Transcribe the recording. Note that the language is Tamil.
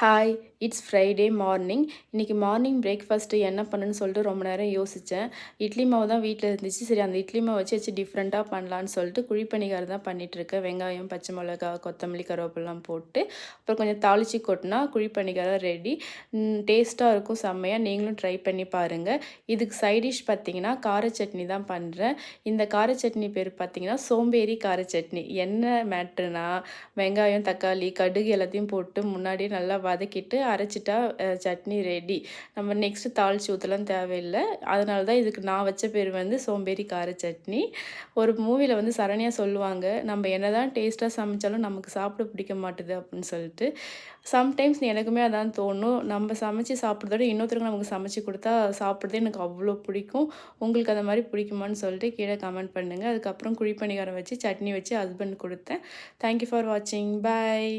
Hi, it's Friday morning. இன்றைக்கி மார்னிங் பிரேக்ஃபாஸ்ட்டு என்ன பண்ணுன்னு சொல்லிட்டு ரொம்ப நேரம் யோசித்தேன். இட்லி மாவு தான் வீட்டில் இருந்துச்சு. சரி அந்த இட்லி மாவு வச்சு டிஃப்ரெண்ட்டாக பண்ணலான்னு சொல்லிட்டு குழிப்பணிகாரம் தான் பண்ணிகிட்ருக்கேன். வெங்காயம், பச்சை மிளகா, கொத்தமல்லி, கருவேப்பிலாம் போட்டு அப்புறம் கொஞ்சம் தாளித்து கொட்டினா குழிப்பணிகாரம் ரெடி. டேஸ்ட்டாக இருக்கும் செம்மையாக. நீங்களும் ட்ரை பண்ணி பாருங்கள். இதுக்கு சைட் டிஷ் பார்த்திங்கன்னா கார சட்னி தான் பண்ணுறேன். இந்த கார சட்னி பேர் பார்த்திங்கன்னா சோம்பேறி கார சட்னி. என்ன மேட்ருனா வெங்காயம், தக்காளி, கடுகு எல்லாத்தையும் போட்டு முன்னாடியே நல்லா வதக்கிட்டு அரைச்சிட்டா சட்னி ரெடி. நம்ம நெக்ஸ்ட்டு தாளித்து ஊற்றலாம் தேவையில்லை. அதனால தான் இதுக்கு நான் வச்ச பேர் வந்து சோம்பேறி கார சட்னி. ஒரு மூவியில் வந்து சரண்யா சொல்லுவாங்க, நம்ம என்ன தான் டேஸ்ட்டாக சமைச்சாலும் நமக்கு சாப்பிட பிடிக்க மாட்டுது அப்படின்னு சொல்லிட்டு. சம்டைம்ஸ் எனக்குமே அதான் தோணும். நம்ம சமைச்சு சாப்பிட்றத விட இன்னொருத்தருக்கு நமக்கு சமைச்சு கொடுத்தா சாப்பிட்றது எனக்கு அவ்வளோ பிடிக்கும். உங்களுக்கு அந்த மாதிரி பிடிக்குமான்னு சொல்லிட்டு கீழே கமெண்ட் பண்ணுங்கள். அதுக்கப்புறம் குழிப்பணிகாரம் வச்சு சட்னி வச்சு ஹஸ்பண்ட் கொடுத்தேன். தேங்க்யூ ஃபார் வாட்சிங். பாய்.